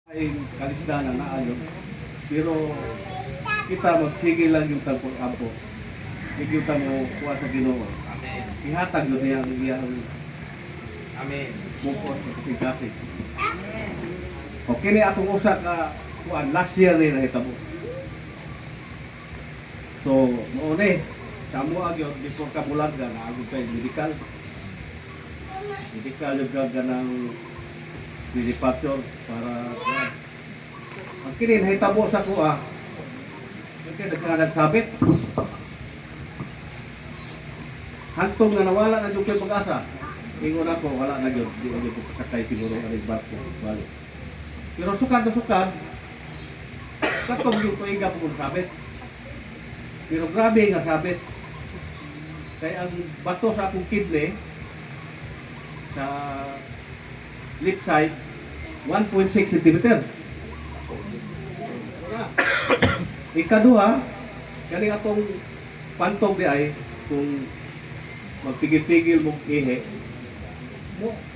Ay kalisdanan na ayon. Pero kita magsige lang yung tagpag-ampo. Hindi kita mo kuha sa Ginoo. Amen. Ihatag yun niya ang iyang Amen. bukod sa kasigasi. O kini atong usa ka kuan last year ni nahitabo. So, mo ni kamo agyo before ka bulaga na agyo kay medical. Medical yung ganang pilipatyor para ang kini nahitabo sa kuha. Kasi nagkanagsabit. Hantong na nawala na yung pag-asa. Ingon ako, wala na yun. Hindi na ko sakay siguro ang barko. Balik. Pero sukad na sukad, katong yung tuiga po kung sabit. Pero grabe nga sabit. Kaya ang bato sa akong kidney, sa left side, 1.6 cm. Ikaduha, galing atong pantog di ay, kung magpigil-pigil mong ihe,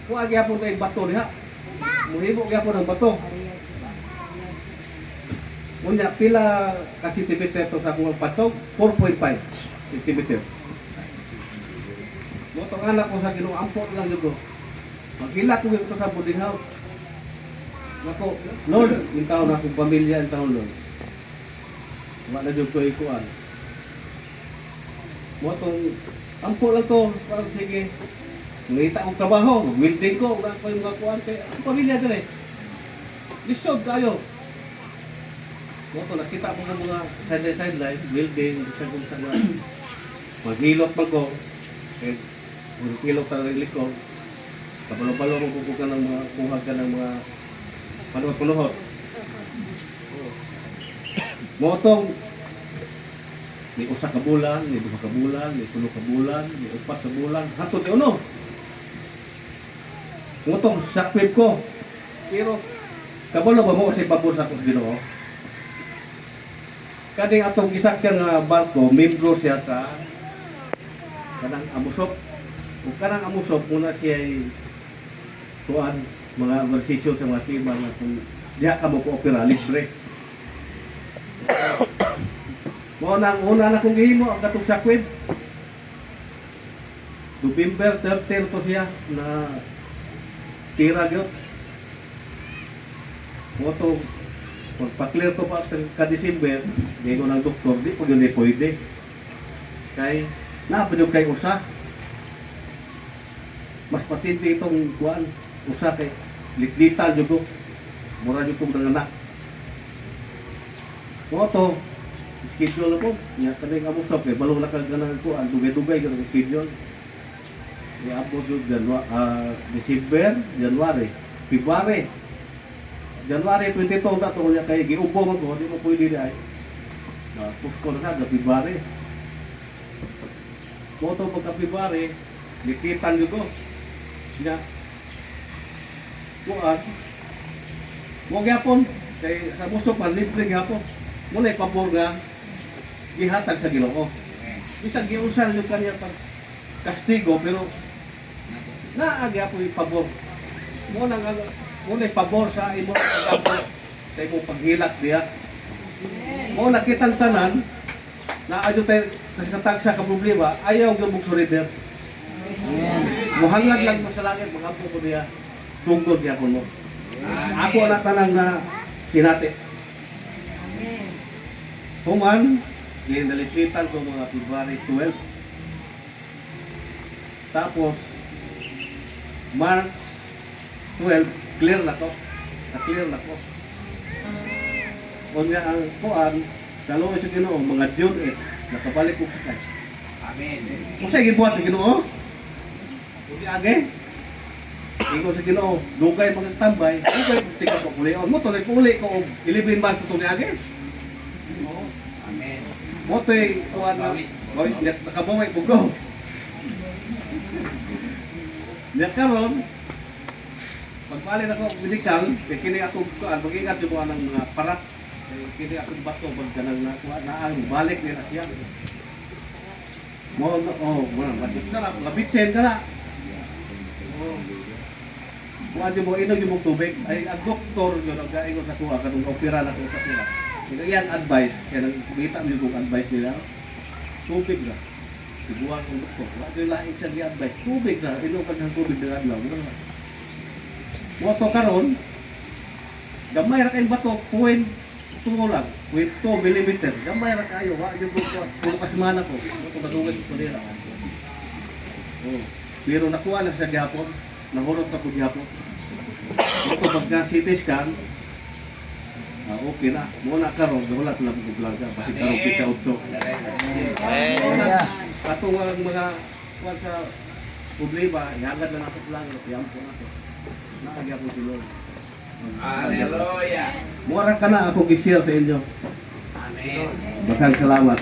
kuha gyapon tayo bato diha. Muhimo gyapon ang bato. Unya pila ka sentimeter to sa akong pantog? 4.5 cm. Mo tong anak ko sa Ginoo ampot lang gyud. Maghila ko gyud sa boarding house. Nako, Lord, yung taon na akong pamilya ang taon Lord. Wala na gyud ko ikuan. Mo tong ampo lang to, parang sige. Ngita akong trabaho, welding ko, wala ko yung mga kuwan. Kaya ang pamilya din eh. Lisod tayo. Moto, nakita ko ng mga sideline, welding, isa kong sa mga maghilot pa ko. Eh, maghilot ka ng liko. Kabalo-balo mo pupukan ng mga, kuhag ka ng mga panuhot-panuhot. Motong, may usa ka bulan, may duha ka bulan, may tulo ka bulan, may upat ka bulan, hatod uno. Motong sakwip ko. Pero kabalo ba mo sa pabor sa akong Ginoo? Kading atong gisakyan nga barko, membro siya sa kanang amusop. Ug kanang amusop muna siya ay tuan mga ehersisyo sa mga timan nga kung diha ka mo ko-opera libre. Una na kong gihimo ang katong sakwib. November 13 to siya na tira gyud. Moto pag-clear to pa ka December, di ko ng doktor, di po yun pwede. Kay napadyo kay usa. Mas patindi itong kuan usa kay litlitan jud ko. Mura jud kong nanganak. Moto schedule ko, niya kanay nga musap eh, balong na kagana ko, ang dugay-dugay yung schedule. I-upload yung December, January, February. January 22 na ito niya kay giubo mo ko, hindi mo pwede na ay. Push ko na sa February. Moto pagka February, likitan ko. Siya, kuan, huwag yapon, kay sa musap pa, libre yapon. Muna ipapor nga, gihatag sa Ginoo. Bisag giusan yung kanya pag kastigo pero naagya po ipabor. Muna ipabor sa imo pagkapo sa imo paghilak diya. Mo nakitang tanan na adyo tayo nagsatag sa problema ayaw gyud mong surrender. Muhangad lang mo sa langit magapo ko diya. Tungkol diya ko mo. Ako na tanang na sinati. Human, ginalipitan ko mga February 12. Tapos, March 12, clear na ko. Na-clear na ko. O nga ang kuan, kaluoy sa Ginoo, mga June 8, nakabalik ko sa kanya. Amen. Kung sa'yo gibuhat sa Ginoo, hindi age. Ikaw sa Ginoo, dugay mga tambay, dugay tika ko kulion. Mo tuloy puli ko, 11 months ito ni age. Amen. Motoy kuan na, oy, nakabungay ko go. Nya karon pagpalin ako medical, kay kini ako kuan, mag-ingat yung mga parat. Kay kini ako bato pag ganang na ang balik ni na siya. Mo oh, mo na, labitsen ka na. Oh. Kung ano mo, inog yung tubig, ay ang doktor yun, ang gaingon sa kuha, kanong opera na ko sa kuha. Kaya yan advice, kaya nang kumita mo yung advice nila, tubig na. Siguan kong doktor, wala yung laing siya ni-advice, tubig na, inog ka ng tubig na adlaw. Wato karon, gamay ra kayong bato, point tungo lang, 0.2 millimeter, gamay ra kayo, wala yung buko, puro kasimana ko, ito madungay ko nila. Oh. Pero nakuha na sa gihapon, nahulog ka po gihapon. Ito pagka CT scan, okay na, muna karon, wala na po vlog, basi karon kita utso. Katong mga kuwan sa problema, ihagad na nato lang, tiyampo nato. Nakagya po sila. Hallelujah. Mura ka na ako gi-share sa inyo. Amen. Maraming salamat.